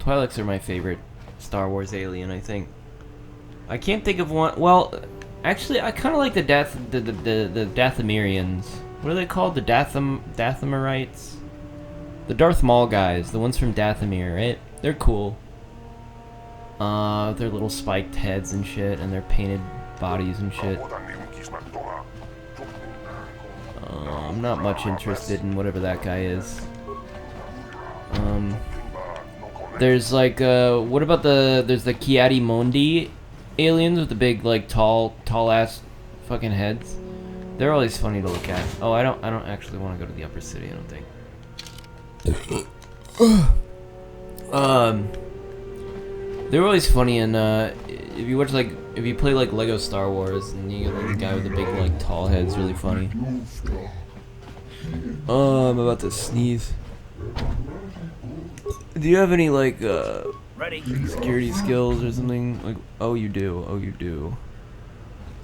Twi'leks are my favorite Star Wars alien, I think. I can't think of one. Well, actually, I kind of like the Dathomirians. What are they called? The Dathomirites? The Darth Maul guys, the ones from Dathomir, right? They're cool. Their little spiked heads and shit, and their painted bodies and shit. I'm not much interested in whatever that guy is. There's like, what about there's the Kiadi-Mondi aliens with the big, like, tall-ass fucking heads. They're always funny to look at. Oh, I don't actually want to go to the upper city, I don't think. They're always funny, and if you watch, like, if you play like Lego Star Wars, and you get like the guy with the big, like, tall head's really funny. I'm about to sneeze. Do you have any, like, security skills or something? Like, oh, you do. Oh, you do.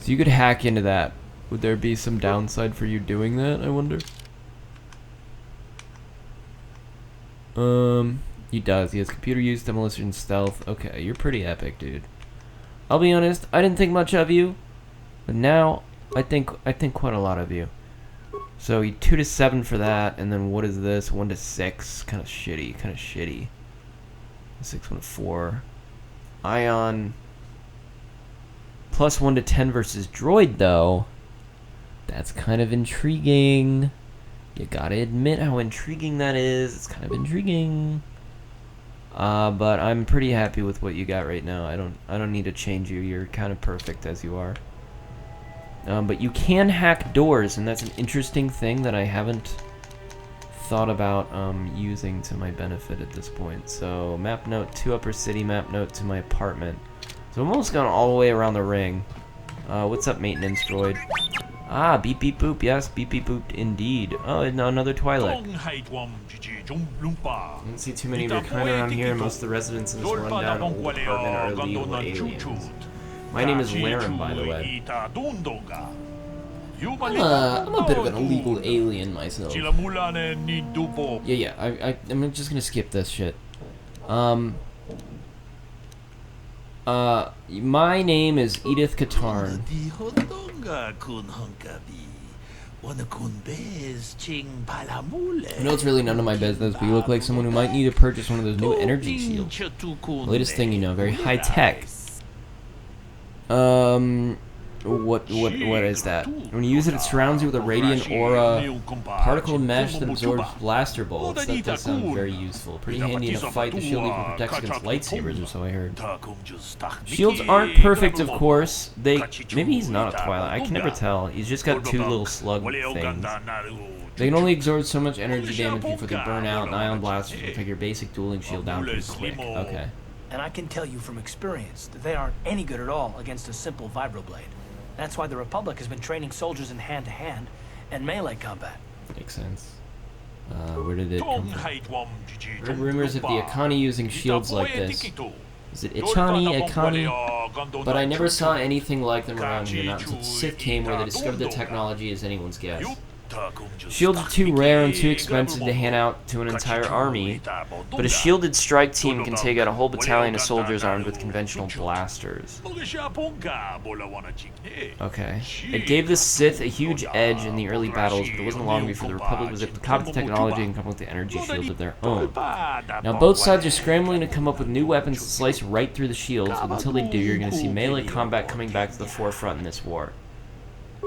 So you could hack into that. Would there be some downside for you doing that, I wonder? He does. He has computer use, demolition, stealth. Okay, you're pretty epic, dude. I'll be honest, I didn't think much of you, but now I think quite a lot of you. So 2 to 7 for that, and then what is this? 1 to 6. Kind of shitty. 6, 1 to 4. Ion. Plus 1 to 10 versus droid, though. That's kind of intriguing. You gotta admit how intriguing that is. It's kind of intriguing. But I'm pretty happy with what you got right now. I don't need to change you. You're kind of perfect as you are. But you can hack doors, and that's an interesting thing that I haven't thought about using to my benefit at this point. So map note to upper city, map note to my apartment. So I'm almost gone all the way around the ring. What's up, maintenance droid? Ah, beep beep boop. Yes, beep beep boop indeed. Oh, no, another Twi'lek. I don't see too many of your kind around here. Most of the residents in this rundown old apartment are illegal aliens. My name is Laram, by the way. I'm a bit of an illegal alien myself. Yeah, I'm just gonna skip this shit. My name is Edith Katarn. I know it's really none of my business, but you look like someone who might need to purchase one of those new energy shields. The latest thing, you know, very high tech. What is that? When you use it, it surrounds you with a radiant aura, particle mesh that absorbs blaster bolts. That does sound very useful. Pretty handy in a fight. The shield even protects against lightsabers, or so I heard. Shields aren't perfect, of course. Maybe he's not a Twi'lek. I can never tell. He's just got 2 little slug things. They can only absorb so much energy damage before they burn out, and ion blasters will take your basic dueling shield down pretty quick. Okay. And I can tell you from experience that they aren't any good at all against a simple vibroblade. That's why the Republic has been training soldiers in hand-to-hand and melee combat. Makes sense. Where did it come from? Heard rumors of the Akani using shields like this. Is it Akani? But I never saw anything like them around here, not until Sith came, where they discovered the technology is anyone's guess. Shields are too rare and too expensive to hand out to an entire army, but a shielded strike team can take out a whole battalion of soldiers armed with conventional blasters. Okay. It gave the Sith a huge edge in the early battles, but it wasn't long before the Republic was able to copy the technology and come up with the energy shield of their own. Now both sides are scrambling to come up with new weapons to slice right through the shields, but until they do, you're going to see melee combat coming back to the forefront in this war.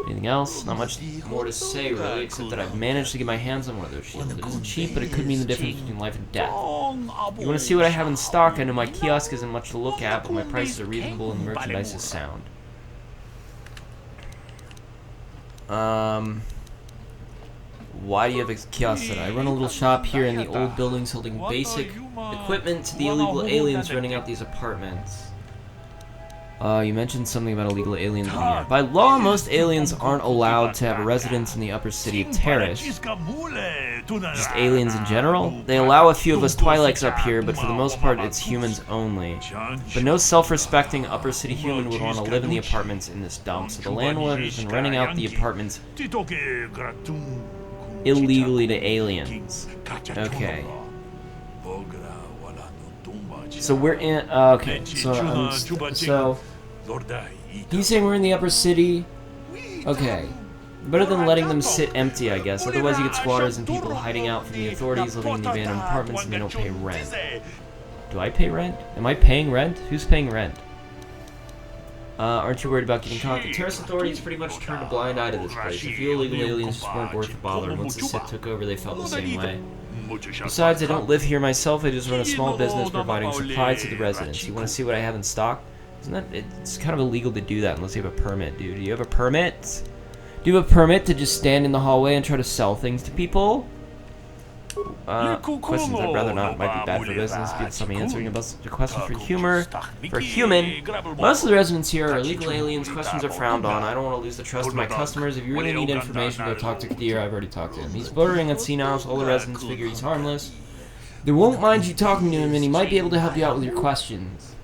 Anything else? Not much more to say, really, except that I've managed to get my hands on one of those shields. It isn't cheap, but it could mean the difference between life and death. You want to see what I have in stock? I know my kiosk isn't much to look at, but my prices are reasonable and the merchandise is sound. Why do you have a kiosk set? I run a little shop here in the old building selling basic equipment to the illegal aliens renting out these apartments. You mentioned something about illegal aliens in here. By law, most aliens aren't allowed to have a residence in the upper city of Terrace. Just aliens in general? They allow a few of us Twi'leks up here, but for the most part, it's humans only. But no self-respecting upper city human would want to live in the apartments in this dump, so the landlord has been renting out the apartments illegally to aliens. Okay. So we're in. Okay, so he's saying we're in the upper city. Okay. Better than letting them sit empty, I guess. Otherwise you get squatters and people hiding out from the authorities living in the abandoned apartments and they don't pay rent. Do I pay rent? Am I paying rent? Who's paying rent? Aren't you worried about getting caught? The terrorist authorities pretty much turned a blind eye to this place. A few illegal aliens just weren't worth the bother. Once the SIP took over, they felt the same way. Besides, I don't live here myself. I just run a small business providing supplies to the residents. You want to see what I have in stock? Isn't that... It's kind of illegal to do that unless you have a permit, dude. Do you have a permit? Do you have a permit to just stand in the hallway and try to sell things to people? Questions I'd rather not. Might be bad for business. Be some answering a question for humor. For human. Most of the residents here are illegal aliens. Questions are frowned on. I don't want to lose the trust of my customers. If you really need information, go talk to Kadir. I've already talked to him. He's bordering on senile, so all the residents figure he's harmless. They won't mind you talking to him, and he might be able to help you out with your questions.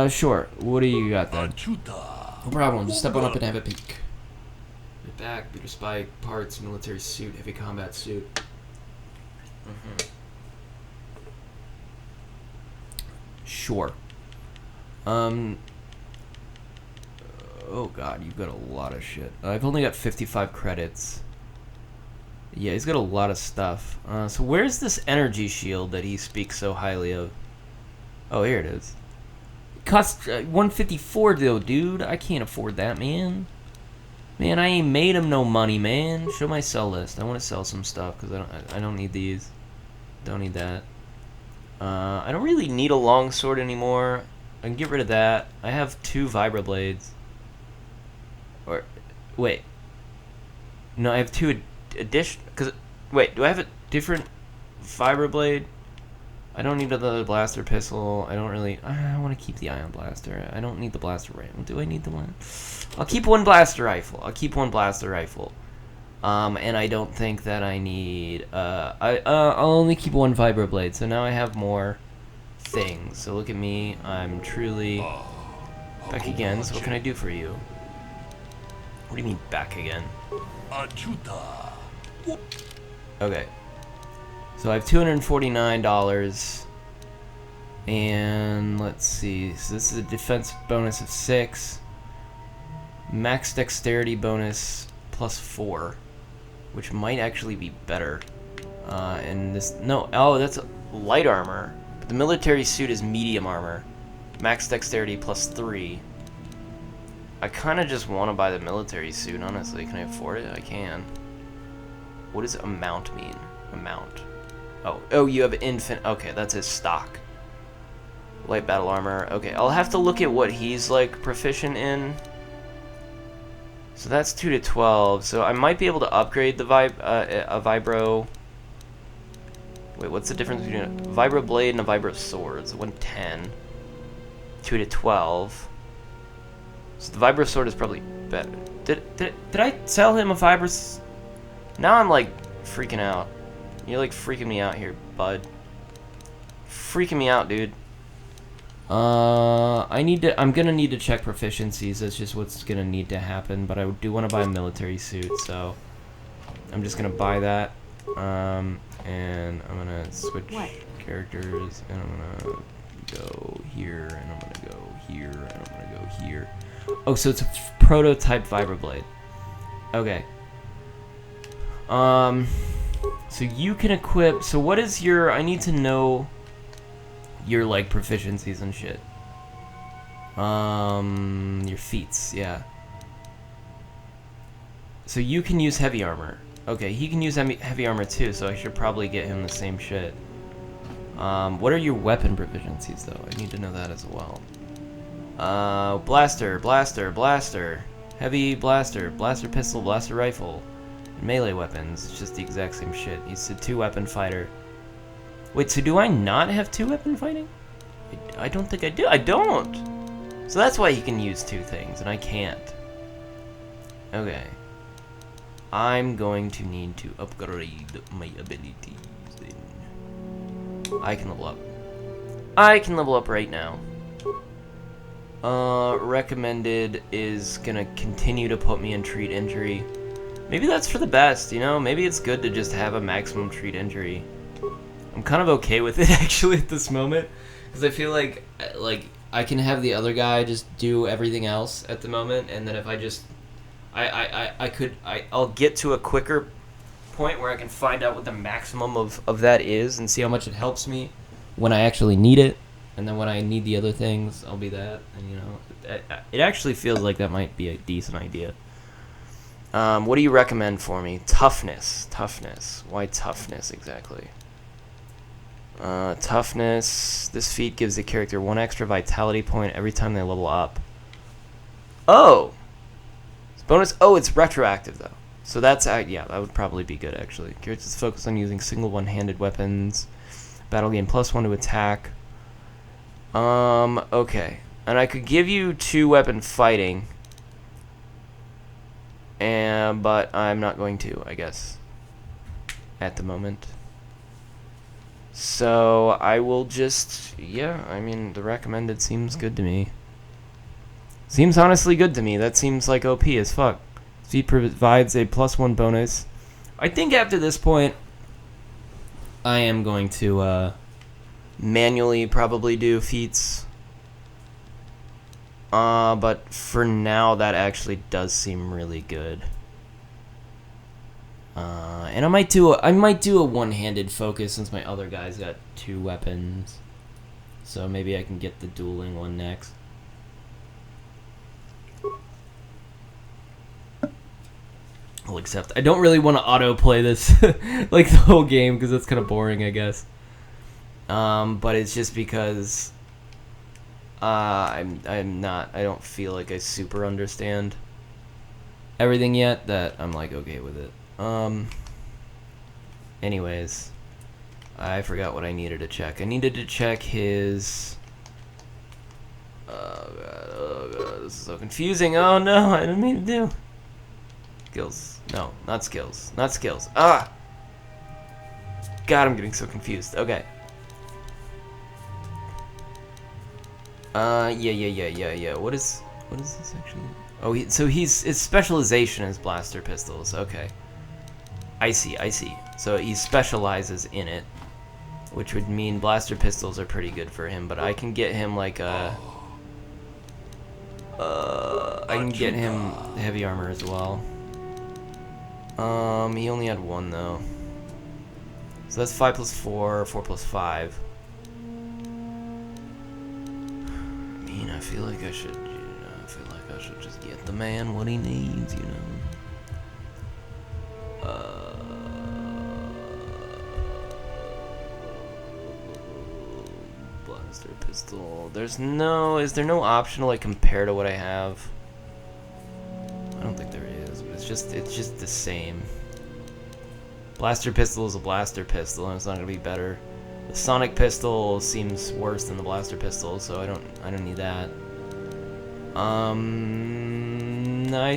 Sure. What do you got then? No problem. Just step on up and have a peek. Back, beater spike, parts, military suit, heavy combat suit. Sure. Oh god, you've got a lot of shit. I've only got 55 credits. Yeah, he's got a lot of stuff. So where's this energy shield that he speaks so highly of? Oh, here it is. It costs 154 though, dude. I can't afford that, man. Man, I ain't made him no money, man. Show my sell list. I want to sell some stuff because I don't need these. Don't need that. I don't really need a longsword anymore. I can get rid of that. I have 2 vibroblades. Or wait. No, I have 2 addition. Cause wait, do I have a different vibroblade? I don't need another blaster pistol. I don't really... I want to keep the ion blaster. I don't need the blaster rifle. Do I need the one? I'll keep one blaster rifle. And I don't think that I need... I'll only keep 1 vibroblade. So now I have more things. So look at me. I'm truly back again. So what can I do for you? What do you mean back again? Okay. So I have $249, and let's see, so this is a defense bonus of 6, max dexterity bonus plus 4, which might actually be better, and this, no, oh, that's light armor, but the military suit is medium armor, max dexterity plus 3. I kind of just want to buy the military suit, honestly. Can I afford it? I can. What does amount mean? Amount. Oh, you have infant. Okay, that's his stock. Light battle armor. Okay, I'll have to look at what he's like proficient in. So that's 2 to 12. So I might be able to upgrade the a vibro. Wait, what's the difference between a vibro blade and a vibro sword? It's 110. 2 to 12. So the vibro sword is probably better. Did I sell him a vibro? Now I'm like freaking out. You're like freaking me out here, bud. Freaking me out, dude. I'm gonna need to check proficiencies. That's just what's gonna need to happen. But I do want to buy a military suit, so I'm just gonna buy that. And I'm gonna switch characters, and I'm gonna go here, and I'm gonna go here, and I'm gonna go here. Oh, so it's a prototype vibroblade. Okay. So you can equip, so what is your, I need to know your, like, proficiencies and shit. Your feats, yeah. So you can use heavy armor. Okay, he can use heavy armor too, so I should probably get him the same shit. What are your weapon proficiencies, though? I need to know that as well. Blaster, heavy blaster, blaster pistol, blaster rifle. Melee weapons, it's just the exact same shit. He's a 2-weapon fighter. Wait, so do I not have 2-weapon fighting? I don't think I do. I don't! So that's why he can use 2 things, and I can't. Okay. I'm going to need to upgrade my abilities then. I can level up. I can level up right now. Recommended is gonna continue to put me in treat injury. Maybe that's for the best, you know? Maybe it's good to just have a maximum treat injury. I'm kind of okay with it actually at this moment, because I feel like I can have the other guy just do everything else at the moment, and then if I just I'll get to a quicker point where I can find out what the maximum of that is and see how much it helps me when I actually need it, and then when I need the other things, I'll be that. And you know, it actually feels like that might be a decent idea. What do you recommend for me? Toughness. Why toughness exactly? Toughness. This feat gives the character 1 extra vitality point every time they level up. Oh! It's bonus. Oh, it's retroactive, though. So that's, yeah, that would probably be good, actually. Characters focus on using single one-handed weapons. Battle gain +1 to attack. Okay. And I could give you 2-weapon fighting. But I'm not going to, I guess. At the moment. So I will just, yeah, I mean, the recommended seems good to me. Seems honestly good to me. That seems like OP as fuck. Feat provides a +1 bonus. I think after this point, I am going to manually probably do feats. But for now, that actually does seem really good. And I might do a one-handed focus since my other guy's got 2 weapons. So maybe I can get the dueling one next. I'll accept. I don't really want to autoplay this like the whole game because that's kind of boring, I guess. But it's just because I don't feel like I super understand everything yet that I'm like okay with it. Anyways, I forgot what I needed to check. I needed to check his. Oh god, this is so confusing. Oh no, I didn't mean to do. Skills. No, not skills. Not skills. Ah! God, I'm getting so confused. Okay. Yeah. What is this actually? Oh, so his specialization is blaster pistols. Okay. I see. So he specializes in it, which would mean blaster pistols are pretty good for him, but I can get him like a I can get him heavy armor as well. He only had 1 though. So that's 5 + 4, 4 + 5. I mean, I feel like I should just get the man what he needs, you know. Blaster pistol. Is there no option to like compare to what I have? I don't think there is, but it's just the same. Blaster pistol is a blaster pistol, and it's not gonna be better. The sonic pistol seems worse than the blaster pistol, so I don't need that. I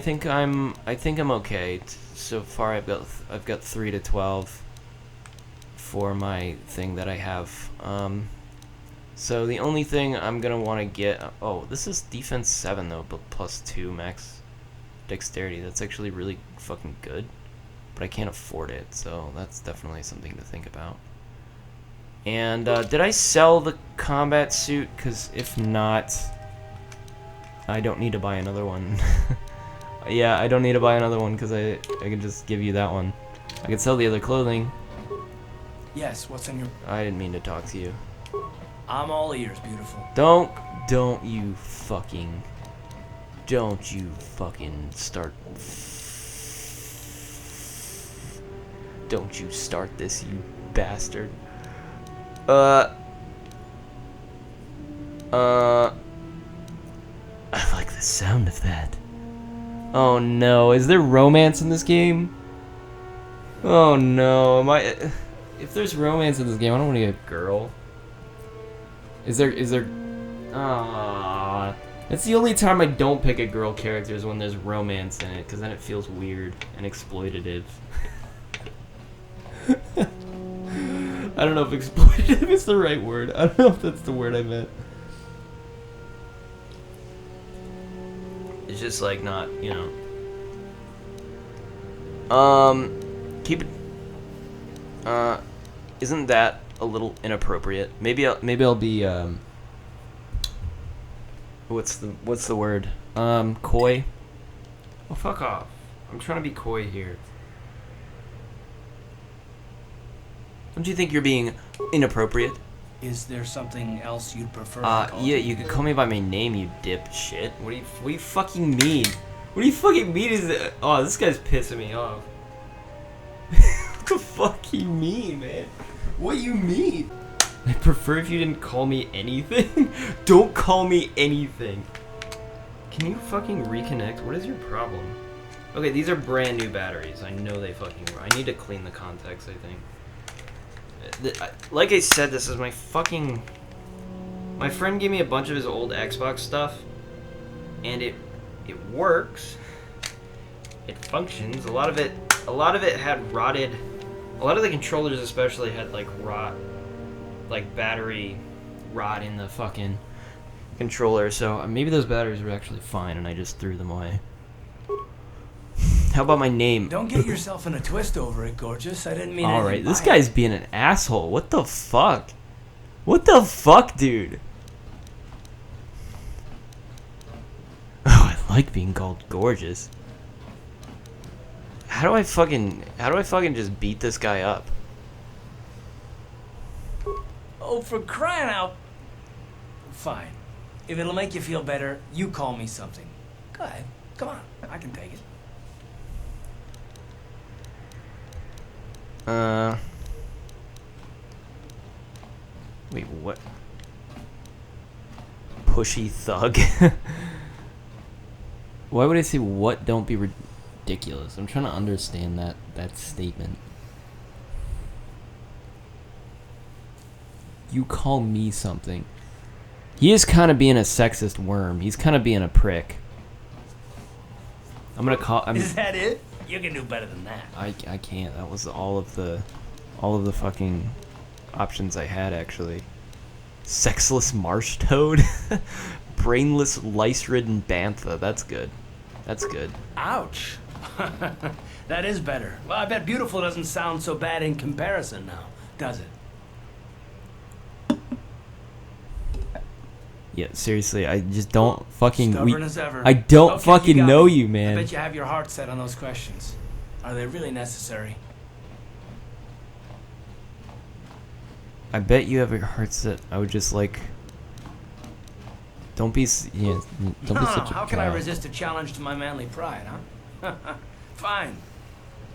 think I'm okay. So far, I've got 3 to 12 for my thing that I have. So the only thing I'm gonna want to get. Oh, this is defense 7 though, but +2 max dexterity. That's actually really fucking good, but I can't afford it, so that's definitely something to think about. And did I sell the combat suit? Because if not, I don't need to buy another one. Yeah, I don't need to buy another one because I can just give you that one. I could sell the other clothing. Yes, what's in your... I didn't mean to talk to you. I'm all ears, beautiful. Don't you fucking start. Don't you start this, you bastard. I like the sound of that. Oh no, is there romance in this game? Oh no, if there's romance in this game, I don't want to get a girl. Is there, that's the only time I don't pick a girl character is when there's romance in it, because then it feels weird and exploitative. I don't know if exploitative is the right word. I don't know if that's the word I meant. It's just like not, you know. Keep it. Isn't that a little inappropriate. Maybe I'll be what's the word? Coy. Well, fuck off. I'm trying to be coy here. Don't you think you're being inappropriate? Is there something else you'd prefer? Yeah, you could call me by my name, you dipshit. What do you fucking mean? What do you fucking mean is that? Oh, this guy's pissing me off. What the fuck you mean, man? What you mean? I prefer if you didn't call me anything. Don't call me anything. Can you fucking reconnect? What is your problem? Okay, these are brand new batteries. I know they fucking... I need to clean the contacts, I think. Like I said, this is my fucking... My friend gave me a bunch of his old Xbox stuff. And it works. It functions. A lot of it had rotted... A lot of the controllers especially had, like, battery rot in the fucking controller. So maybe those batteries were actually fine and I just threw them away. How about my name? Don't get yourself in a twist over it, gorgeous. I didn't mean anything. Alright, this guy's being an asshole. What the fuck? What the fuck, dude? Oh, I like being called gorgeous. How do I fucking just beat this guy up? Oh, for crying out... Fine. If it'll make you feel better, you call me something. Go ahead. Come on. I can take it. Wait, what? Pushy thug? Why would I say what? Don't be ridiculous. I'm trying to understand that statement. You call me something. He is kind of being a sexist worm. He's kind of being a prick. Is that it? You can do better than that. I can't. That was all of the fucking options I had, actually. Sexless marsh toad? Brainless lice-ridden bantha. That's good. That's good. Ouch. That is better. Well, I bet beautiful doesn't sound so bad in comparison now, does it? Yeah, seriously, I just don't fucking... Stubborn as ever. I don't Okay, fucking you got know me. you, man. I bet you have your heart set on those questions. Are they really necessary? I bet you have your heart set. I would just like... Don't be... Yeah, don't be such a How can I child. resist a challenge to my manly pride, huh? Fine.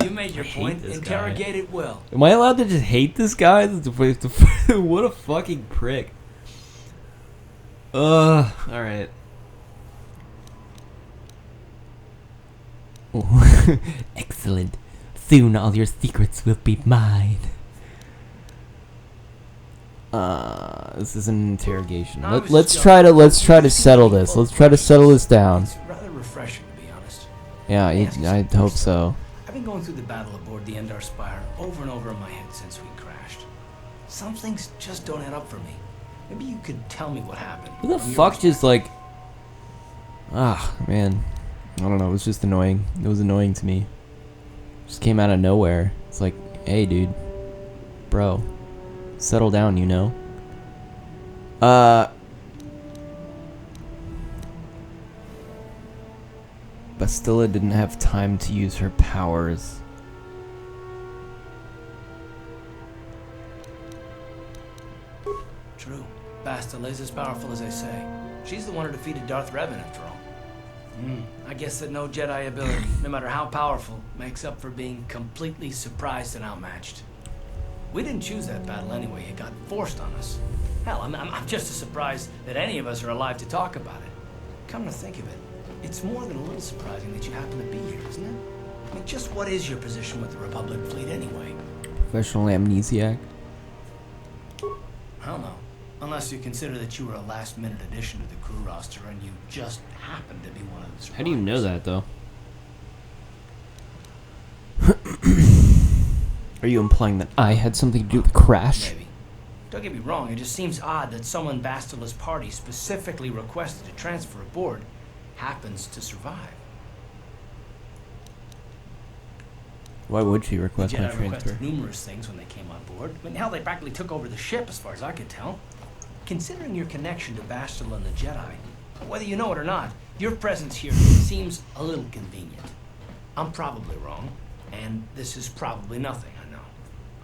You made your I hate point. this Interrogate guy. it well. Am I allowed to just hate this guy? What a fucking prick. Alright. Excellent. Soon all your secrets will be mine. This is an interrogation. Let's try to settle this. Let's try to settle this down. It's rather refreshing, to be honest. Yeah, I hope so. I've been going through the battle aboard the Endar Spire over and over in my head since we crashed. Some things just don't add up for me. Maybe you could tell me what happened. Who the from your fuck just perspective. like... man. I don't know, it was just annoying. It was annoying to me. Just came out of nowhere. It's like, hey dude. Bro. Settle down, you know? Bastilla didn't have time to use her powers. True. Bastille is as powerful as they say. She's the one who defeated Darth Revan, after all. I guess that no Jedi ability, no matter how powerful, makes up for being completely surprised and outmatched. We didn't choose that battle anyway. It got forced on us. Hell, I'm just as surprised that any of us are alive to talk about it. Come to think of it, it's more than a little surprising that you happen to be here, isn't it? I mean, just what is your position with the Republic fleet anyway? Professional amnesiac. I don't know. Unless you consider that you were a last-minute addition to the crew roster and you just happened to be one of the survivors. How do you know that, though? Are you implying that I had something to do with the crash? Maybe. Don't get me wrong, it just seems odd that someone Bastilla's party specifically requested to transfer aboard happens to survive. Why would she The request my Jedi transfer? requested numerous things when they came on board, but now they practically took over the ship, as far as I could tell. Considering your connection to Bastila and the Jedi, whether you know it or not, your presence here seems a little convenient. I'm probably wrong, and this is probably nothing, I know.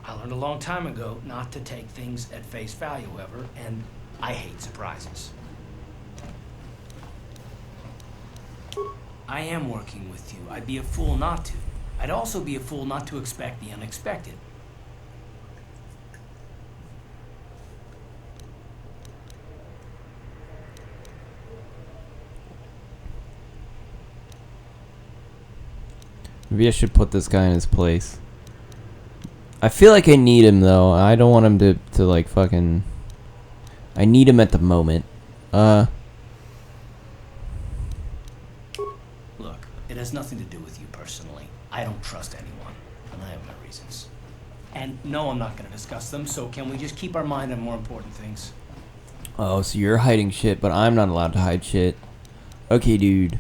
I learned a long time ago not to take things at face value, ever, and I hate surprises. I am working with you. I'd be a fool not to. I'd also be a fool not to expect the unexpected. Maybe I should put this guy in his place. I feel like I need him though. I don't want him to like fucking. I need him at the moment. Look, it has nothing to do with you personally. I don't trust anyone, and I have my reasons. And no, I'm not going to discuss them, so can we just keep our mind on more important things? Oh, so you're hiding shit, but I'm not allowed to hide shit. Okay, dude.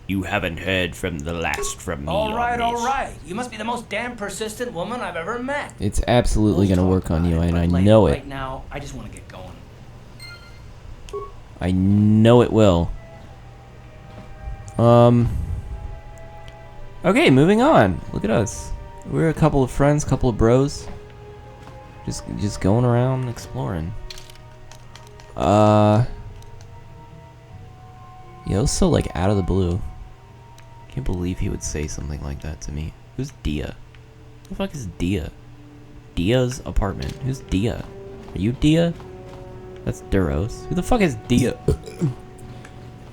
You haven't heard from the last from me. All right. You must be the most damn persistent woman I've ever met. It's absolutely We'll gonna talk work on about you, it, and but I later. know it. Right now, I just want to get going. I know it will. Okay, moving on. Look at us. We're a couple of friends, couple of bros. Just going around exploring. Yeah, it was so like out of the blue. Can't believe he would say something like that to me. Who's Dia? Who the fuck is Dia? Dia's apartment. Who's Dia? Are you Dia? That's Duros. Who the fuck is Dia?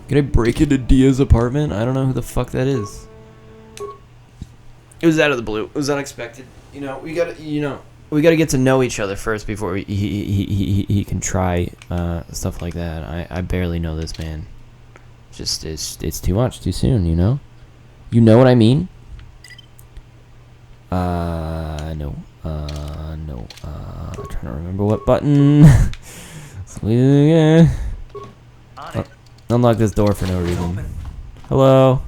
Can I break into Dia's apartment? I don't know who the fuck that is. It was out of the blue. It was unexpected. You know, we gotta get to know each other first before he can try stuff like that. I barely know this man. It's too much too soon. You know. You know what I mean? No. No. I'm trying to remember what button. Unlock this door for no reason. Hello.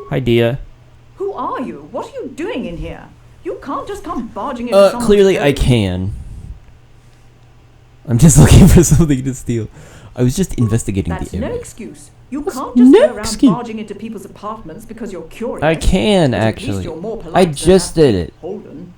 Hi, Dia. Who are you? What are you doing in here? You can't just come barging into someone's Clearly I home. can. I'm just looking for something to steal. I was just investigating That's the no area. excuse. You That's can't just no go around excuse. barging into people's apartments because you're curious. I can, But at least actually. you're more polite I than just that did it. Holden.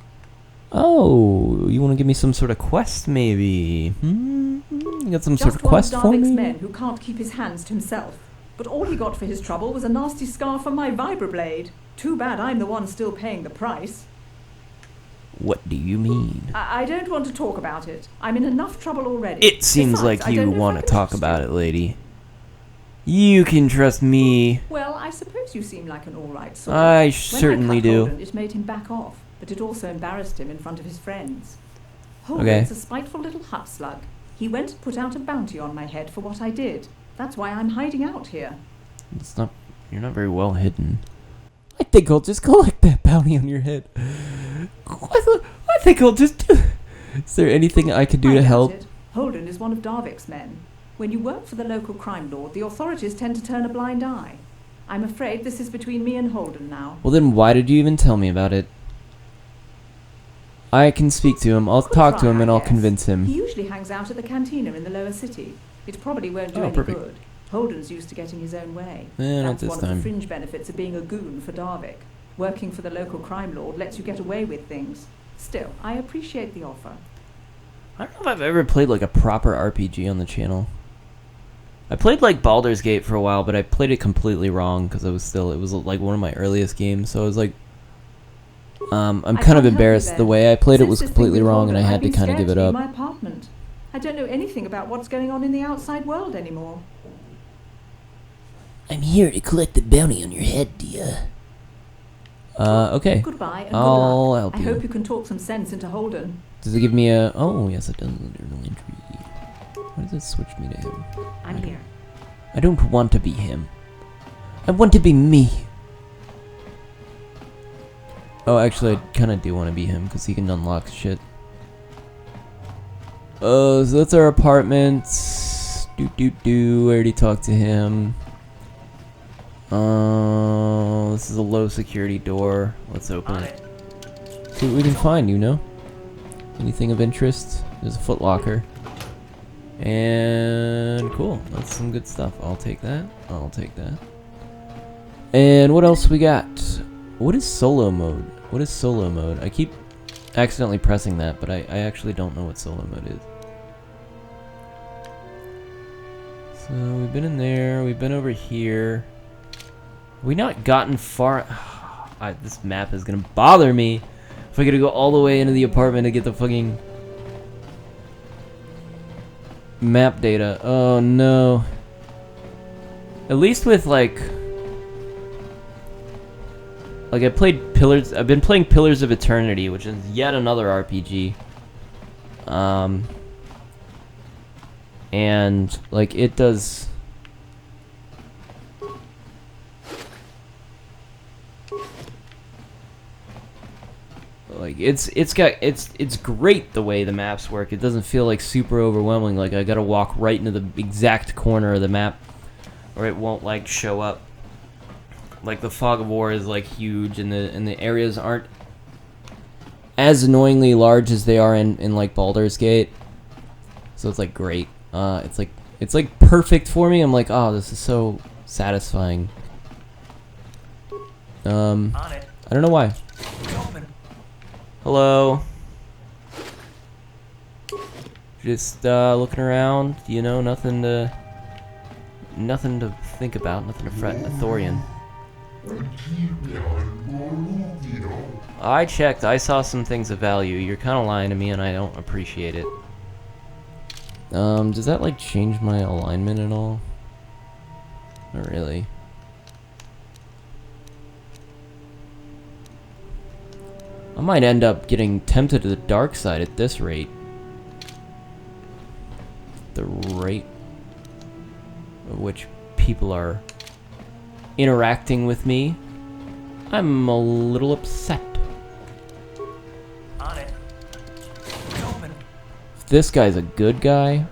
Oh, you want to give me some sort of quest, maybe? You got some Just sort of one quest of for Darvik's me? men who can't keep his hands to himself. But all he got for his trouble was a nasty scar from my vibroblade. Too bad I'm the one still paying the price. What do you mean? I don't want to talk about it. I'm in enough trouble already. It seems Besides, like I you don't know if want I to can talk trust about you. it, lady. You can trust me. Well, I suppose you seem like an all-right sort. I When certainly I cut do. Holden, it made him back off, but it also embarrassed him in front of his friends. Okay. Holden's a spiteful little hut slug. He went and put out a bounty on my head for what I did. That's why I'm hiding out here. It's not. You're not very well hidden. I think I'll just collect that bounty on your head. I think I'll just do. Is there anything I can do I to doubt help? it. Holden is one of Darvik's men. When you work for the local crime lord, the authorities tend to turn a blind eye. I'm afraid this is between me and Holden now. Well, then why did you even tell me about it? I can speak to him. I'll Could talk to try, him and I I'll guess. convince him. He usually hangs out at the cantina in the lower city. It probably won't do Oh, any perfect. good. Holden's used to getting his own way. Eh, not That's this one of the time. fringe benefits of being a goon for Darvik. Working for the local crime lord lets you get away with things. Still, I appreciate the offer. I don't know if I've ever played like a proper RPG on the channel. I played like Baldur's Gate for a while, but I played it completely wrong because it was like one of my earliest games. So I was like, I'm I kind of can't help you embarrassed the then. way I played it Since was this thing completely with wrong, and I Holden, had I've to been kind of scared give it to up. leave my apartment. I don't know anything about what's going on in the outside world anymore. I'm here to collect the bounty on your head, dear. Okay. Goodbye and good I'll luck. help I you. hope you can talk some sense into Holden. Does it give me a... Oh, yes, it does. Journal entry. Why does it switch me to him? I'm here. I don't want to be him. I want to be me. Oh, actually, I kind of do want to be him because he can unlock shit. So that's our apartment. I already talked to him. This is a low security door. Let's open it. See what we can find, you know? Anything of interest? There's a Foot Locker. And cool. That's some good stuff. I'll take that. I'll take that. And what else we got? What is solo mode? What is solo mode? I keep accidentally pressing that, but I actually don't know what solo mode is. So we've been in there. We've been over here. We not gotten far. This map is gonna bother me if I gotta go all the way into the apartment to get the fucking map data. Oh no. At least with like I've been playing Pillars of Eternity, which is yet another RPG. And like it does. Like it's great the way the maps work. It doesn't feel like super overwhelming. Like I gotta walk right into the exact corner of the map, or it won't like show up. Like the fog of war is like huge, and the areas aren't as annoyingly large as they are in like Baldur's Gate. So it's like great. It's like perfect for me. I'm like, oh, this is so satisfying. I don't know why. Hello. Just looking around, you know, nothing to think about, nothing to fret. A Thorian. I checked. I saw some things of value. You're kind of lying to me, and I don't appreciate it. Does that like change my alignment at all? Not really. I might end up getting tempted to the dark side at this rate. The rate at which people are interacting with me, I'm a little upset. On it. Open. If this guy's a good guy,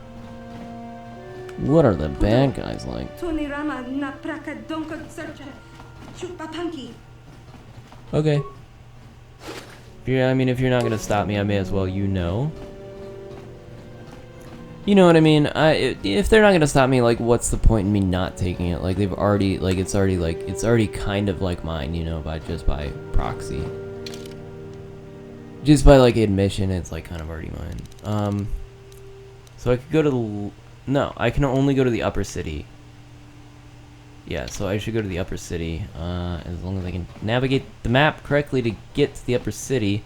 what are the bad guys like? Okay. Yeah, I mean, if you're not gonna stop me, I may as well, you know. You know what I mean? If they're not gonna stop me, like, what's the point in me not taking it? Like, they've already, like, it's already kind of like mine, you know, by proxy. Just by, like, admission, it's, like, kind of already mine. So I could go to the, no, I can only go to the upper city. Yeah, so I should go to the upper city, as long as I can navigate the map correctly to get to the upper city.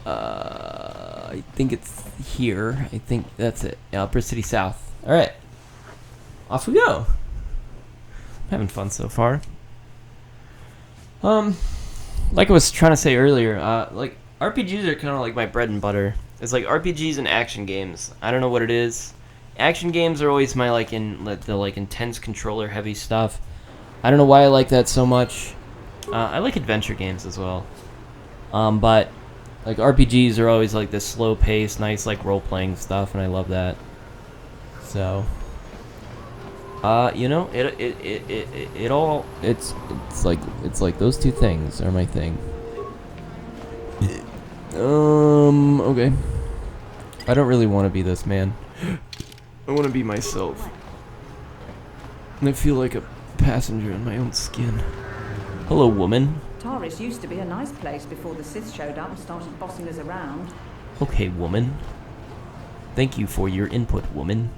I think it's here. I think that's it. Yeah, upper city south. Alright. Off we go. I'm having fun so far. Like I was trying to say earlier, like, RPGs are kind of like my bread and butter. It's like RPGs and action games. I don't know what it is. Action games are always my like intense controller heavy stuff. I don't know why I like that so much. I like adventure games as well. But like RPGs are always like this slow paced, nice like role playing stuff, and I love that. So, you know, it all it's like those two things are my thing. Okay. I don't really want to be this man. I want to be myself. And I feel like a passenger in my own skin. Hello, woman. Taris used to be a nice place before the Sith showed up and started bossing us around. Okay, woman. Thank you for your input, woman.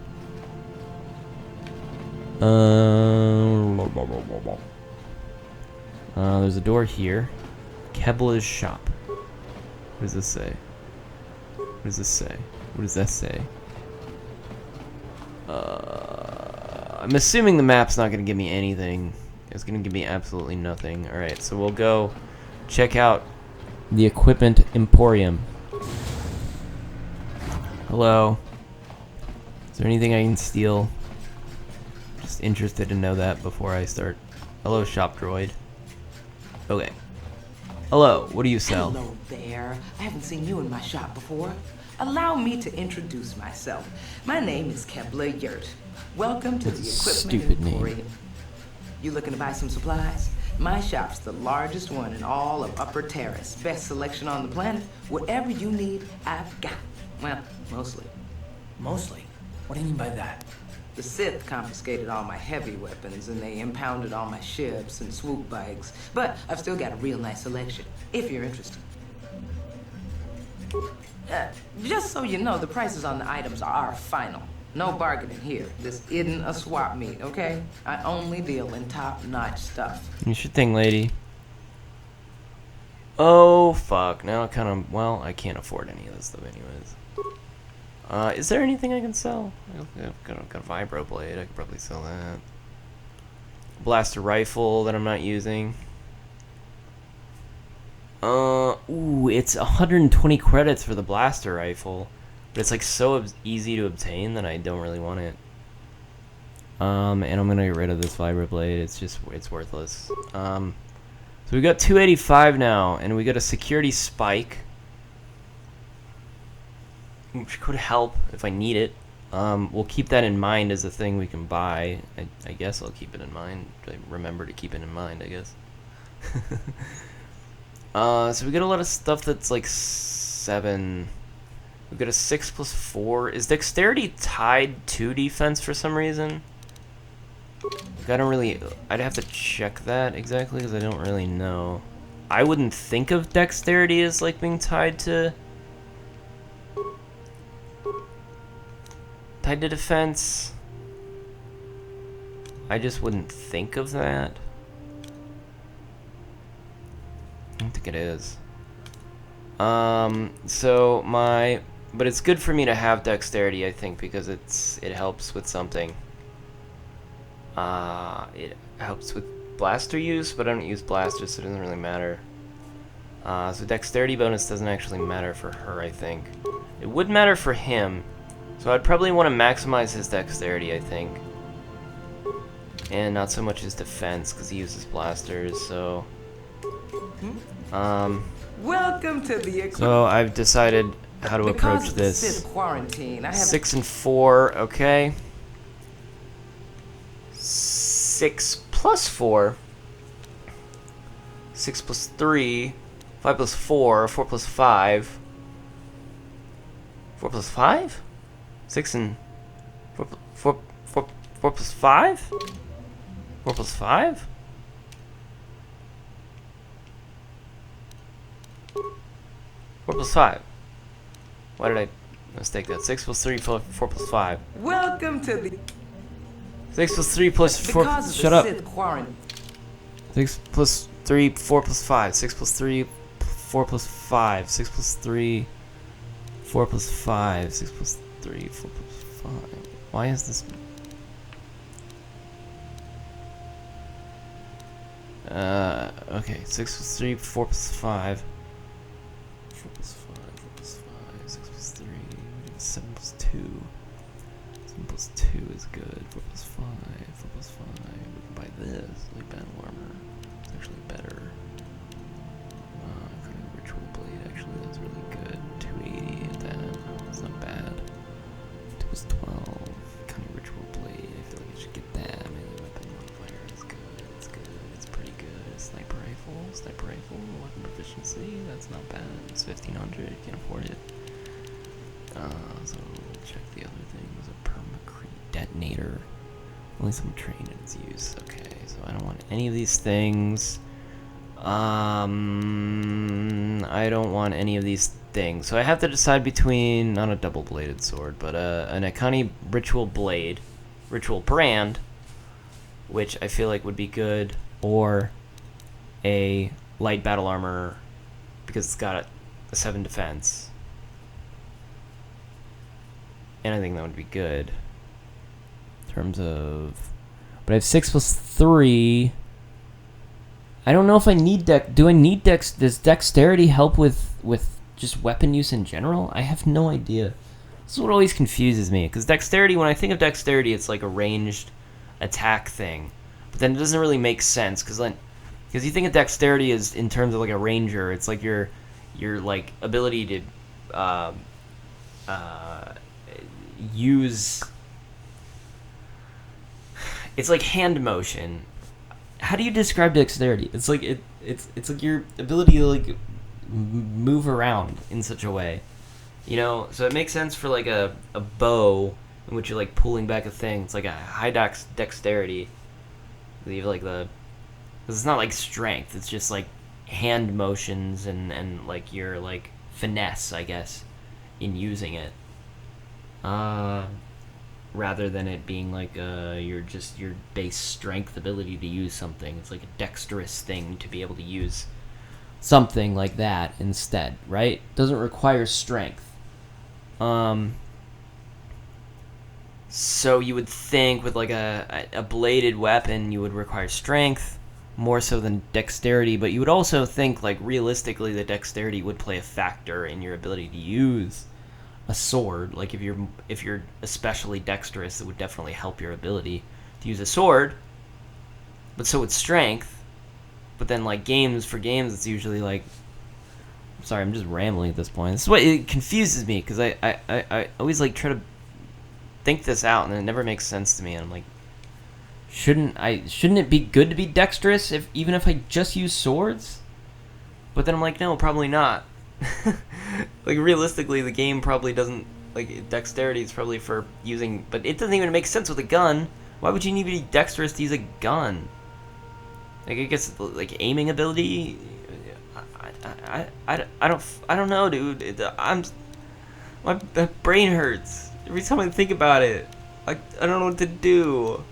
There's a door here. Kebla's shop. What does this say? What does this say? What does that say? I'm assuming the map's not gonna give me anything. It's gonna give me absolutely nothing. Alright, so we'll go check out the Equipment Emporium. Hello. Is there anything I can steal? Just interested to know that before I start. Hello, shop droid. Okay. Hello, what do you sell? Hello there. I haven't seen you in my shop before. Allow me to introduce myself. My name is Kebla Yurt. Welcome to That's the a Equipment stupid name. Emporium. You looking to buy some supplies? My shop's the largest one in all of Upper Terrace. Best selection on the planet. Whatever you need, I've got. Well, mostly. Mostly? What do you mean by that? The Sith confiscated all my heavy weapons, and they impounded all my ships and swoop bikes. But I've still got a real nice selection, if you're interested. Just so you know, the prices on the items are final. No bargaining here. This isn't a swap meet, okay? I only deal in top-notch stuff. You should think, lady. Oh, fuck. Now I kind of... Well, I can't afford any of this stuff anyways. Is there anything I can sell? I've got a vibro blade. I could probably sell that. Blaster rifle that I'm not using. Ooh, it's 120 credits for the blaster rifle. But it's like so easy to obtain that I don't really want it. And I'm gonna get rid of this vibro blade. It's worthless. So we got 285 now, and we got a security spike, which could help if I need it. We'll keep that in mind as a thing we can buy. I guess I'll keep it in mind. I remember to keep it in mind, I guess. So we got a lot of stuff that's like 7. We've got a 6+4. Is dexterity tied to defense for some reason? Like, I don't really... I'd have to check that exactly because I don't really know. I wouldn't think of dexterity as like being tied to... Tied to defense. I just wouldn't think of that. I don't think it is. So my... But it's good for me to have dexterity, I think, because it helps with something. It helps with blaster use, but I don't use blasters, so it doesn't really matter. So dexterity bonus doesn't actually matter for her, I think. It would matter for him, so I'd probably want to maximize his dexterity, I think. And not so much his defense, because he uses blasters, so... Welcome to the... So I've decided how to approach Because this. of the Sith quarantine, I have... 6 and 4, okay. 6 plus 4. 6 plus 3. 5 plus 4. 4 plus 5. 4 plus 5? 6 and... 4 plus 5? 4 plus 5? 4 plus 5. Why did I mistake that? 6 plus 3, 4 plus 5. Welcome to the... 6 plus 3 plus 4... Because of Shut the up. Sith quarantine. 6 plus 3, 4 plus 5. 6 plus 3, 4 plus 5. 6 plus 3, 4 plus 5. 6 plus 3, 4 plus 5. Why is this... Okay. 6 plus 3, 4 plus 5. 4 plus 5, 4 plus 5. 6 plus 3, 7 plus 2. 7 plus 2 is good. 4 plus 5, 4 plus 5. We can buy this, like battle armor. It's actually better. Kind of ritual blade, actually, that's really good. 280 at that. It's not bad. 2 plus 12. Kind of ritual blade. I feel like I should get that. Melee weapon modifier is good. It's good. It's pretty good. Sniper rifle. Sniper rifle. Weapon proficiency. That's not bad. It's 1500. Can't afford it. So check the other things. A permacrete detonator. Only someone trained in its use. Okay, so I don't want any of these things. I don't want any of these things. So I have to decide between, not a double-bladed sword, but an Akani ritual blade, ritual brand, which I feel like would be good, or a light battle armor, because it's got a 7 defense. And I think that would be good. In terms of... But I have 6 plus 3. I don't know if I need do I need dex? Does dexterity help with just weapon use in general? I have no idea. This is what always confuses me. Because dexterity, when I think of dexterity, it's like a ranged attack thing. But then it doesn't really make sense. Because you think of dexterity as in terms of like a ranger. It's like your like ability to use... It's like hand motion. how do you describe dexterity? It's like it's like your ability to like move around in such a way, you know. So it makes sense for like a bow in which you're like pulling back a thing. It's like a high dexterity. You have like the, cause it's not like strength. It's just like hand motions and like your like finesse, I guess, in using it. Rather than it being like your base strength ability to use something. It's like a dexterous thing to be able to use something like that instead, right? Doesn't require strength. So you would think with like a bladed weapon, you would require strength more so than dexterity, but you would also think like realistically the dexterity would play a factor in your ability to use a sword. Like if you're especially dexterous, it would definitely help your ability to use a sword. But so would strength. But then like games, it's usually like, sorry, I'm just rambling at this point. This is what it confuses me, because I always like try to think this out and it never makes sense to me, and I'm like, shouldn't it be good to be dexterous even if I just use swords? But then I'm like, no, probably not. Like realistically, the game probably doesn't, like, dexterity is probably for using, but it doesn't even make sense with a gun. Why would you need to be dexterous to use a gun? Like, I guess like aiming ability. I don't know, dude. My brain hurts every time I think about it. I don't know what to do.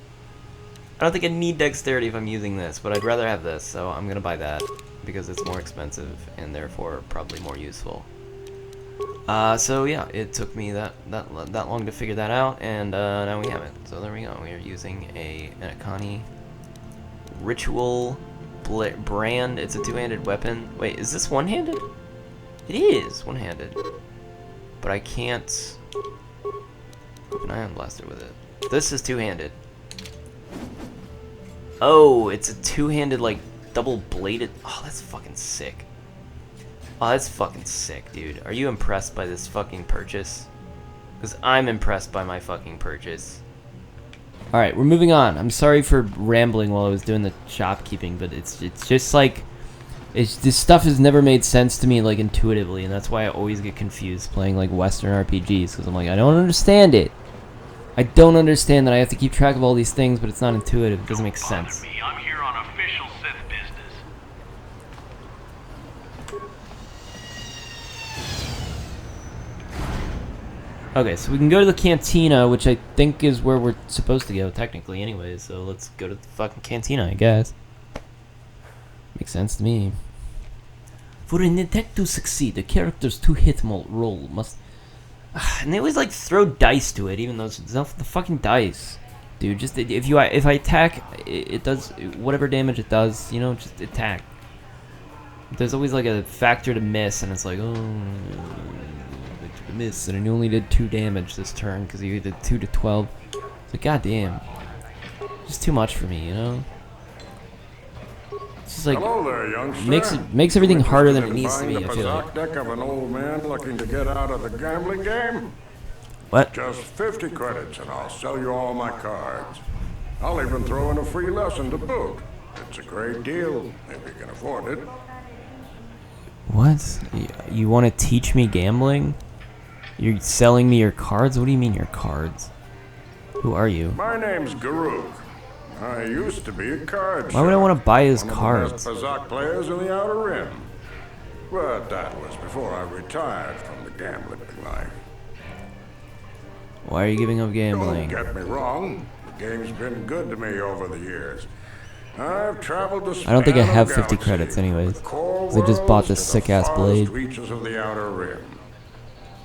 I don't think I need dexterity if I'm using this, but I'd rather have this, so I'm gonna buy that because it's more expensive and therefore probably more useful. So yeah, it took me that long to figure that out, and now we have it. So there we go. We are using an Akani Ritual brand. It's a two-handed weapon. Wait, is this one-handed? It is one-handed, but I can't whip an ion blaster with it. This is two-handed. Oh, it's a two-handed, like, double-bladed. Oh, that's fucking sick. Oh, that's fucking sick, dude. Are you impressed by this fucking purchase? Because I'm impressed by my fucking purchase. Alright, we're moving on. I'm sorry for rambling while I was doing the shopkeeping, but it's just like, this stuff has never made sense to me, like, intuitively, and that's why I always get confused playing, like, Western RPGs, because I'm like, I don't understand it. I don't understand that I have to keep track of all these things, but it's not intuitive. It doesn't make sense. I'm here on official Sith business. Okay, so we can go to the cantina, which I think is where we're supposed to go, technically, anyways. So let's go to the fucking cantina, I guess. Makes sense to me. For an attack to succeed, the character's two-hit roll must... And they always, like, throw dice to it, even though it's not the fucking dice. Dude, just, if I attack, it does whatever damage it does, you know, just attack. There's always, like, a factor to miss, and it's like, oh... miss, and you only did 2 damage this turn because you did 2 to 12. It's like, goddamn, just too much for me, you know. It's just like, hello there, youngster. makes everything harder than it needs to be. I feel like. Deck of an old man looking to get out of the gambling game. What? Just 50 credits, and I'll sell you all my cards. I'll even throw in a free lesson to boot. It's a great deal if you can afford it. What? You want to teach me gambling? You're selling me your cards? What do you mean your cards? Who are you? My name's Garuk. I used to be a card Why would I want to buy his one cards? of the best Pazak players in the Outer Rim. But that was before I retired from the gambling life. Why are you giving up gambling? Don't get me wrong. The game's been good to me over the years. I've traveled the I don't think I span have of 50 galaxy, credits anyways. the core 'Cause I just bought worlds this to the sick-ass farthest blade. reaches of the Outer Rim.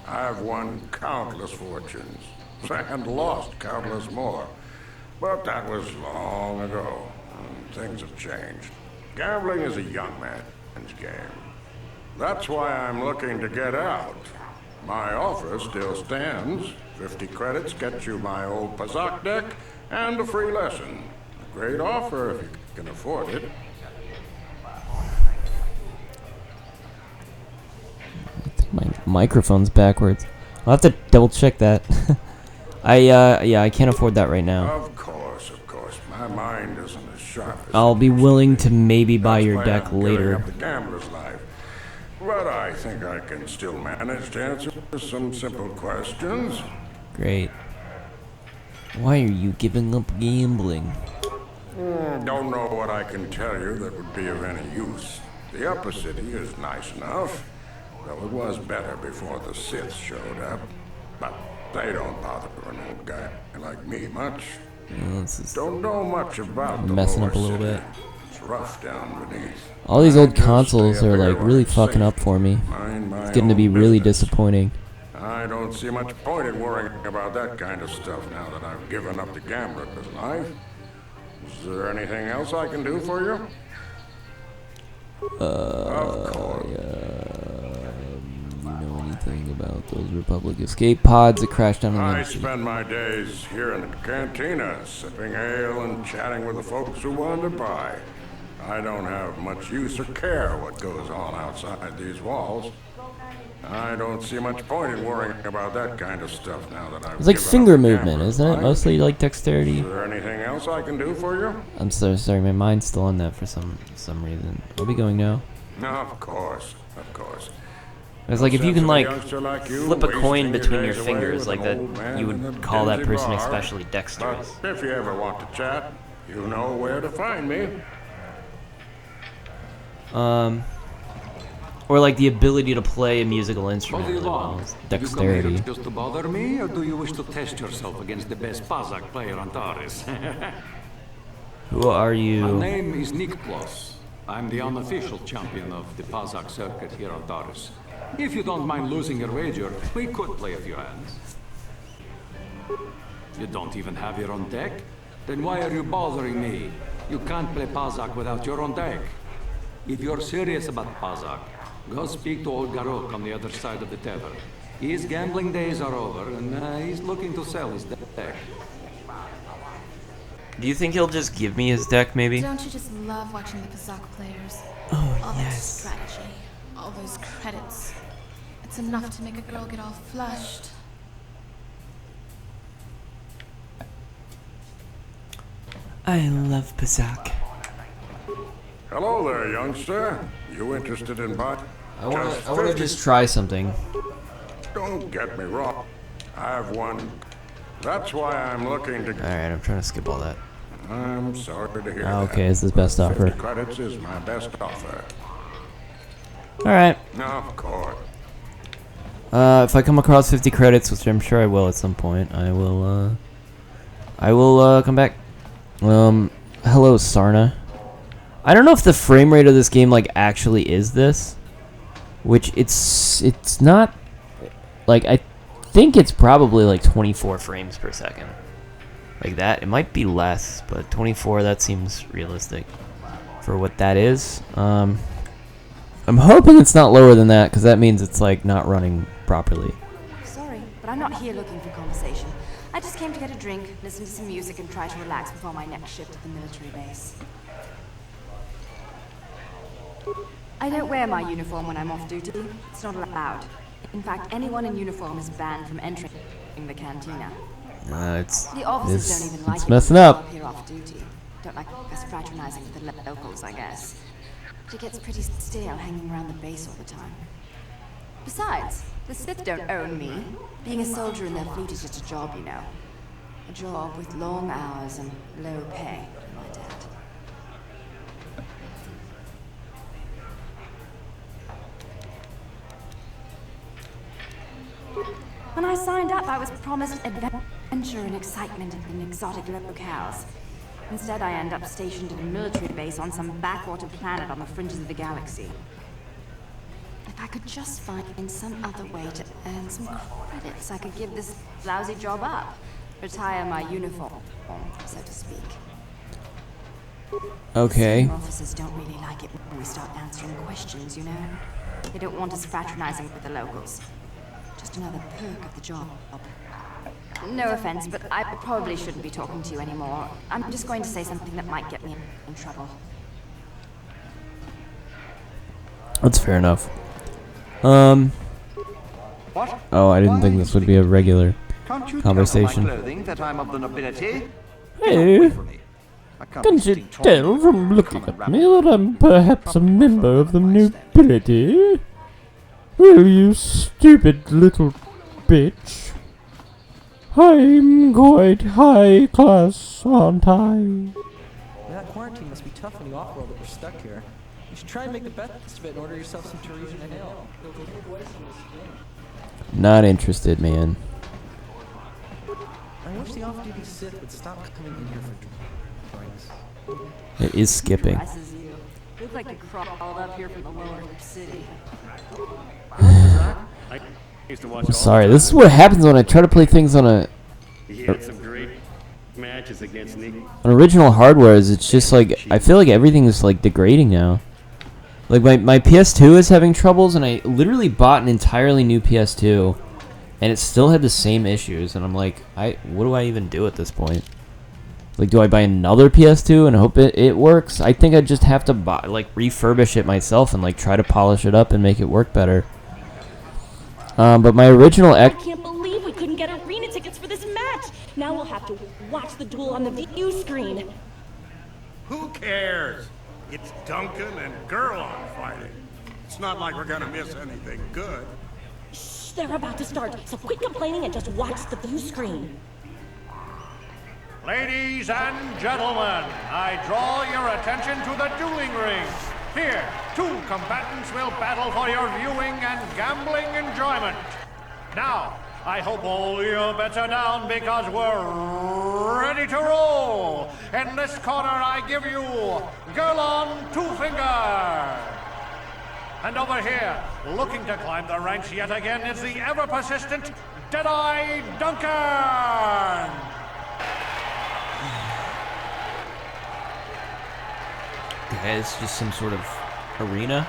I've won countless fortunes and lost countless more. But that was long ago, and things have changed. Gambling is a young man's game. That's why I'm looking to get out. My offer still stands. 50 credits gets you my old Pazak deck and a free lesson. A great offer if you can afford it. I think my microphone's backwards. I'll have to double check that. yeah, I can't afford that right now. Of course. My mind isn't as sharpest. I'll be willing to maybe buy your That's why deck I'm giving later. up the gambler's life. But I think I can still manage to answer some simple questions. Great. Why are you giving up gambling? Don't know what I can tell you that would be of any use. The upper city is nice enough, though it was better before the Sith showed up. But they don't bother an old guy like me much. This is Don't know much about the messing lower up a little city. bit. It's rough down beneath. All these old Just consoles stay up are there like where really it's fucking safe. up for me. Mind my It's getting to be own really business. disappointing. I don't see much point in worrying about that kind of stuff now that I've given up the gambler's life. Is there anything else I can do for you? Of course. You know anything about those Republic escape pods that crashed down on I the city? spend my days here in the cantina, sipping ale and chatting with the folks who want to buy. I don't have much use or care what goes on outside these walls. I don't see much point in worrying about that kind of stuff now that I've It's like given up finger the movement, gambler's isn't it? life. Mostly like dexterity. Is there anything else I can do for you? I'm so sorry, my mind's still on that for some reason. I'll be going now. No, of course, of course. It's like if you can like Youngster like you flip a wasting coin between your days away fingers with like an that, old man you in would a call that dingy person bar. especially But dexterous. if you ever want to chat, you know where to find me. Or like the ability to play a musical instrument All day really well. long. It's You come dexterity. here just to bother me, or do you wish to test yourself against the best Pazak player on Taurus? Who are My you? name is Nick Plus. I'm the unofficial champion of the Pazak circuit here on Taurus. If you don't mind losing your wager, we could play a few hands. You don't even have your own deck? Then why are you bothering me? You can't play Pazak without your own deck. If you're serious about Pazak, go speak to old Garok on the other side of the tavern. His gambling days are over, and he's looking to sell his deck. Do you think he'll just give me his deck maybe? Don't you just love watching the Kazakh players? Oh, All that yes. strategy, all those credits. It's enough to make a girl get all flushed. I love Pazak. Hello there, youngster. You interested in buying? I wanna just try something. Don't get me wrong. I've won. That's why I'm looking to. Alright, I'm trying to skip all that. I'm sorry to hear that. Okay, it's his best 50 offer. credits is my best offer. Alright. Of course. If I come across 50 credits, which I'm sure I will at some point, I will come back. Hello, Sarna. I don't know if the frame rate of this game, like, actually is this. Which, it's not, like, I think it's probably, like, 24 frames per second. Like that. It might be less, but 24, that seems realistic for what that is. I'm hoping it's not lower than that, because that means it's, like, not running properly. Sorry, but I'm not here looking for conversation. I just came to get a drink, listen to some music, and try to relax before my next shift at the military base. I don't wear my uniform when I'm off duty. It's not allowed. In fact, anyone in uniform is banned from entering the cantina. The officers don't even like it's it messing when we're up. here off duty. Don't like us fraternizing with the locals, I guess. It gets pretty stale hanging around the base all the time. Besides, the Sith don't own me. Being a soldier in their fleet is just a job, you know. A job with long hours and low pay, my dad. When I signed up, I was promised adventure and excitement in exotic locales. Instead, I end up stationed at a military base on some backwater planet on the fringes of the galaxy. If I could just find some other way to earn some credits, I could give this lousy job up. Retire my uniform, so to speak. Okay. Senior officers don't really like it when we start answering questions, you know? They don't want us fraternizing with the locals. Just another perk of the job. No offense, but I probably shouldn't be talking to you anymore. I'm just going to say something that might get me in trouble. That's fair enough. What? Oh, I didn't think this would be a regular Can't you conversation. tell from my clothing that I'm of the nobility? Hey. For me. Can't you tell from looking at me that I'm perhaps a member of the nobility? Will you stupid little bitch? I'm quite high class, aren't I? That quarantine must be tough on you off-world that we're stuck here. You should try and make the best of it and order yourself some Teresian ale. Not interested, man. I wish the off-duty Sith would stop coming in here for drinks. It is skipping. Impresses you. Look like you crawled up here from the lower city. Sorry, this is what happens when I try to play things on a He had some great matches against Nick. on original hardware. Is it's just like I feel like everything is like degrading now. Like my PS2 is having troubles, and I literally bought an entirely new PS2, and it still had the same issues. And I'm like, what do I even do at this point? Like, do I buy another PS2 and hope it works? I think I just have to buy, like, refurbish it myself and like try to polish it up and make it work better. But my original I can't believe we couldn't get arena tickets for this match. Now we'll have to watch the duel on the view screen. Who cares? It's Duncan and Gerlon fighting. It's not like we're gonna miss anything good. Shh, they're about to start, so quit complaining and just watch the view screen. Ladies and gentlemen, I draw your attention to the dueling ring. Here, two combatants will battle for your viewing and gambling enjoyment. Now, I hope all your bets are down because we're ready to roll. In this corner, I give you Gerlon Two Finger. And over here, looking to climb the ranks yet again, is the ever-persistent Deadeye Duncan. Okay, it's just some sort of arena.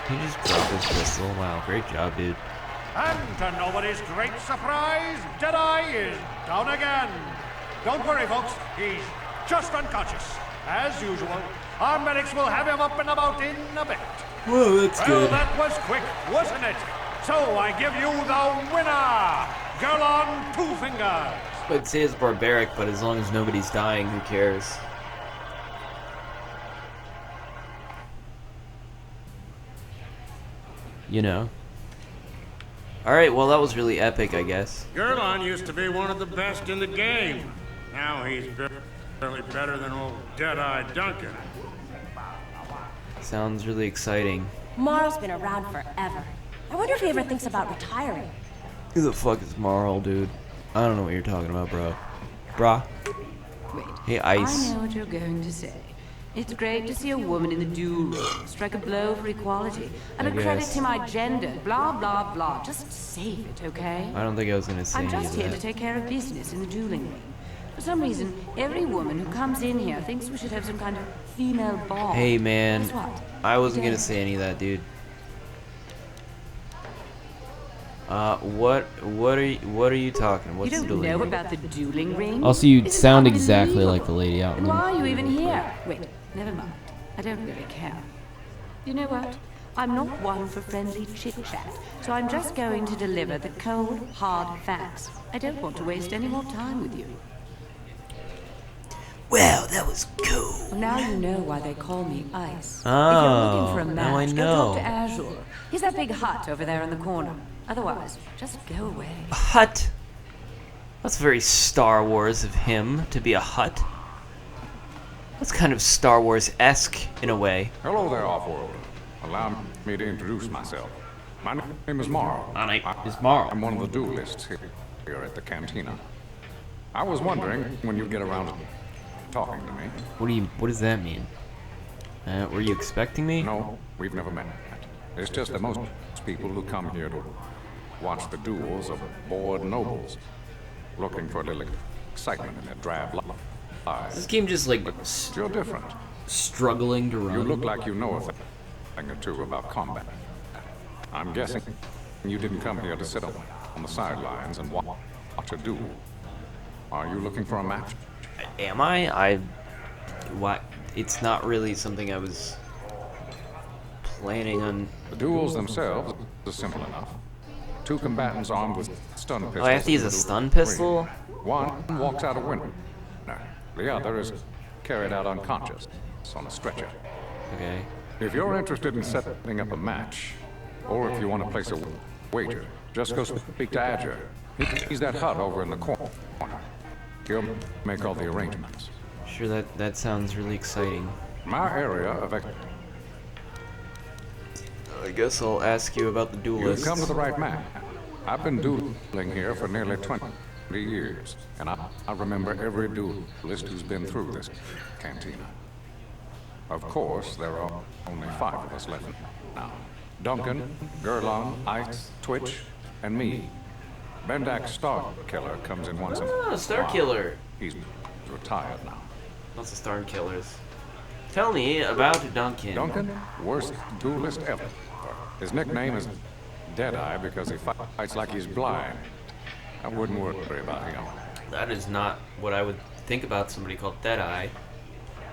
He just dropped his pistol. Wow, great job, dude. And to nobody's great surprise, Deadeye is down again. Don't worry, folks. He's just unconscious. As usual, our medics will have him up and about in a bit. Whoa, that's Well, that was quick, wasn't it? So I give you the winner, Gerlon Two Fingers. I'd say it's barbaric, but as long as nobody's dying, who cares? You know. Alright, well that was really epic, I guess. Gerlon used to be one of the best in the game. Now he's barely better than old Deadeye Duncan. Sounds really exciting. Marl's been around forever. I wonder if he ever thinks about retiring. Who the fuck is Marl, dude? I don't know what you're talking about, bro. Brah. Wait. Hey, Ice. I know what you're going to say. It's great to see a woman in the duel ring strike a blow for equality and a credit to my gender, blah, blah, blah. Just save it, okay? I don't think I was gonna say I'm any just of here that. to take care of business in the dueling ring. For some reason, every woman who comes in here thinks we should have some kind of female bond. Hey, man. Guess what? I wasn't gonna Don't. say any of that, dude. What are you talking? What's You the don't dueling know ring? about the dueling ring? Also, you This is sound exactly unbelievable. like the lady out in And the... why are you even here? Wait, never mind. I don't really care. You know what? I'm not one for friendly chit-chat, so I'm just going to deliver the cold, hard facts. I don't want to waste any more time with you. Wow, that was cool. Well, now you know why they call me Ice. If you're Oh, looking for a now I match, know. go talk to Azure. He's that big hut over there in the corner. Otherwise, just go away. A hut? That's very Star Wars of him, to be a hut. That's kind of Star Wars-esque, in a way. Hello there, Offworld. Allow me to introduce myself. My name is Marl. My name is Marl. I'm one of the duelists here at the cantina. I was wondering when you'd get around to talking to me. What does that mean? Were you expecting me? No, we've never met. It's just that most people who come here to watch the duels are bored nobles, looking for a little excitement in their drab lives. This game just like You're different. struggling to run. You look like you know a thing or two about combat. I'm guessing you didn't come here to sit on the sidelines and watch a duel. Are you looking for a match? Am I? What? It's not really something I was planning on. The duels themselves are simple enough. two combatants armed with stun pistols. Oh, I have to use a stun pistol? One walks out a window. The other is carried out unconscious on a stretcher. Okay. If you're interested in setting up a match, or if you want to place a wager, just go speak to Adger. He's that hut over in the corner. He'll make all the arrangements. Sure, that sounds really exciting. My area of I guess I'll ask you about the duelists. You've come to the right man. I've been dueling here for nearly 20 years, and I remember every duelist who's been through this cantina. Of course, there are only 5 of us left now. Duncan, Gerlon, Ice, Twitch, and me. Bendak Star Killer comes in once in a while. Star Killer. He's retired now. Lots of Star Killers. Tell me about Duncan. Duncan, worst duelist ever. His nickname is Deadeye because he fights like he's blind. I wouldn't worry about him. That is not what I would think about somebody called Deadeye.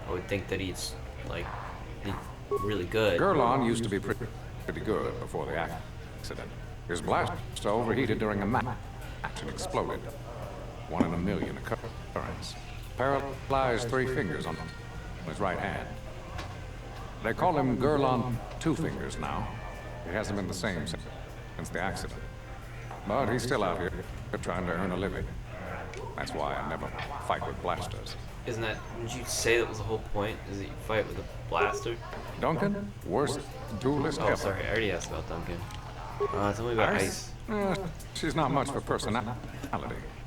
I would think that he's, like, really good. Gerlon used to be pretty good before the accident. His blaster overheated during a match and exploded. 1 in a million occurrence. Paralyzed 3 fingers on his right hand. They call him Gerlon Two Fingers now. He hasn't been the same since the accident. But he's still out here trying to earn a living. That's why I never fight with blasters. Didn't you say that was the whole point? Is that you fight with a blaster? Duncan, worst duelist ever. Oh, sorry, I already asked about Duncan. Tell me about Ice. She's not much for personality,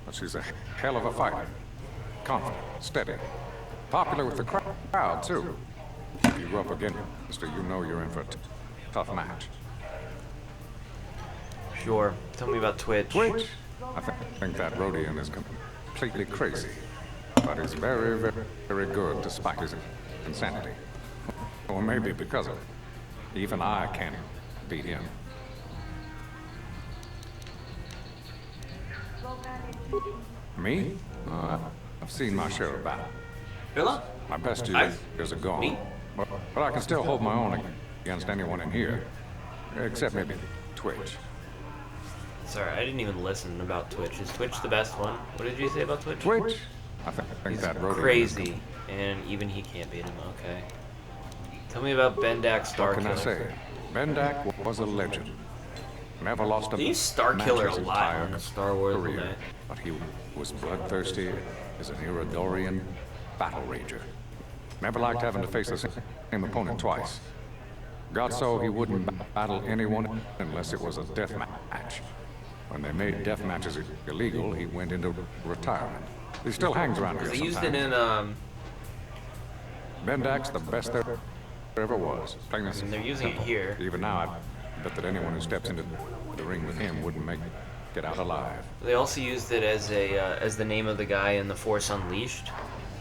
but she's a hell of a fighter. Confident, steady, popular with the crowd, too. If you go up against her, you know you're in for a tough match. Sure. Tell me about Twitch. Twitch? I think that Rhodian is completely crazy, but he's very, very, very good despite his insanity. Or maybe because of it. Even I can't beat him. Me? I've seen my share of battle. Hello? My best years are gone. But I can still hold my own against anyone in here. Except maybe Twitch. Sorry, I didn't even listen about Twitch. Is Twitch the best one? What did you say about Twitch? Twitch? I think He's that Rhodian crazy, and even he can't beat him. Okay. Tell me about Bendak Star Killer. What can I say? Bendak was a legend. Never lost a They use Star Killer a match his lot entire on the Star Wars career. movie. But he was bloodthirsty as an Iridorian battle rager. Never liked having to face the same opponent twice. Got so he wouldn't battle anyone unless it was a death match. When they made death matches illegal, he went into retirement. He still hangs around here They sometimes. used it in Bendak's the best there ever was. Plain and and they're using it simple. here. Even now, I bet that anyone who steps into the ring with him wouldn't make it out alive. They also used it as the name of the guy in the Force Unleashed.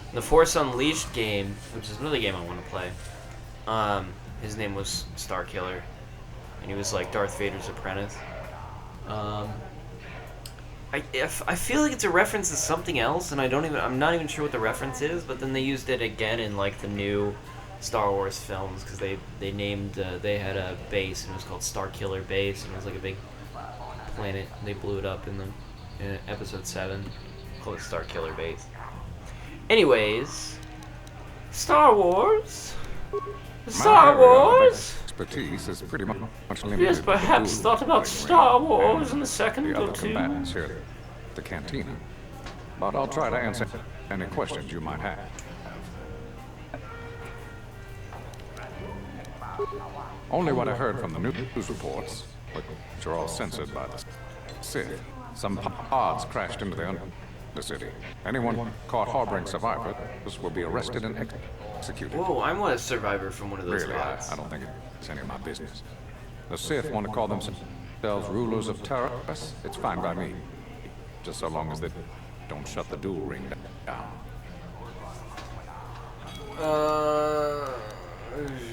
In the Force Unleashed game, which is another game I want to play, his name was Star Killer, and he was like Darth Vader's apprentice. I feel like it's a reference to something else, and I'm not even sure what the reference is. But then they used it again in like the new Star Wars films because they named they had a base and it was called Star Killer Base, and it was like a big planet. They blew it up in Episode 7, called it Star Killer Base. Anyways, Star Wars. Star Wars. Expertise is pretty much limited. Yes, perhaps to thought about Star Wars in a second the or other two. combatants here at the cantina. But I'll try to answer any questions you might have. Only what I heard from the news reports, which are all censored by the Sith. Some pods crashed into the Undercity. Anyone caught harboring survivors will be arrested and executed. Whoa, I'm a survivor from one of those Really, pods. I don't think it's any of my business. The Sith want to call themselves rulers of Terra. It's fine by me. Just so long as they don't shut the duel ring down.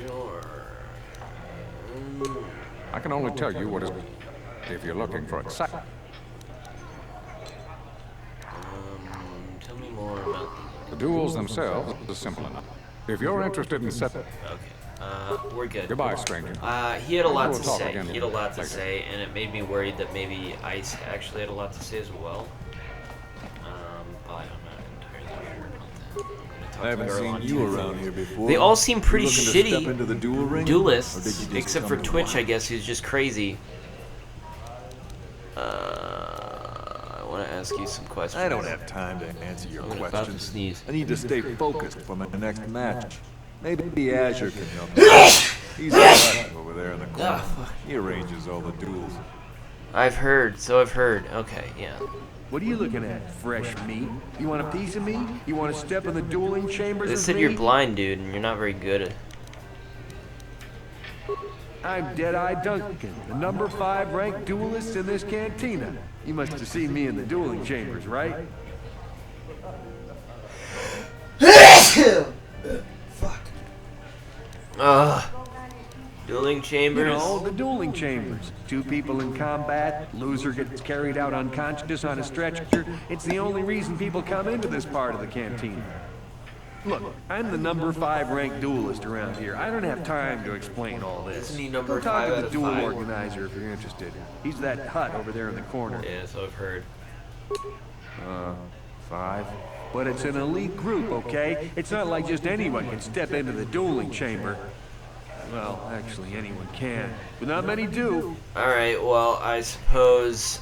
Sure. I can only tell you what is if you're looking for excitement. Tell me more about The duels themselves are simple enough. If you're interested in setting We're good. Goodbye, stranger. He had a lot We'll to talk say. again He had a lot to later. say, and it made me worried that maybe Ice actually had a lot to say as well. But I'm not entirely sure about that. I haven't seen you around here before. They all seem pretty You looking to shitty. step into the duel ring? Or did Duelists, you just except come for to Twitch, I watch? guess, who's just crazy. I want to ask you some questions. I don't have time to answer your I'm about to questions. sneeze. I need to stay focused for my next match. Maybe Azure can help me. He's a nut over there in the corner. He arranges all the duels. I've heard, so I've heard. Okay, yeah. What are you looking at? Fresh meat? You want a piece of me? You want to step in the dueling chambers They with said me? you're blind, dude, and you're not very good at. I'm Deadeye Duncan, the number 5 ranked duelist in this cantina. You must have seen me in the dueling chambers, right? Dueling chambers. You know, the dueling chambers. 2 people in combat, loser gets carried out unconscious on a stretcher. It's the only reason people come into this part of the cantina. Look, I'm the number 5 ranked duelist around here. I don't have time to explain all this. Isn't he number Go talk 5 to out the of duel 5? organizer if you're interested. He's that hut over there in the corner. Yeah, so I've heard. 5. But it's an elite group, okay? It's not like just anyone can step into the dueling chamber. Well, actually, anyone can, but not many do. Alright, well, I suppose,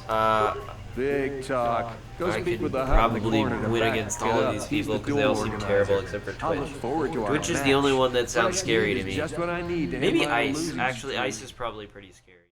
Big talk. Go I speak could with the hut in the probably corner to win back against it all of up. these He's people the because they all duel seem organizer. terrible except for I Twitch. look forward to our Twitch is match. the only one that What I sounds scary need to is me. just what I need to Maybe hit my Ice. losing Actually, streak. Ice is probably pretty scary.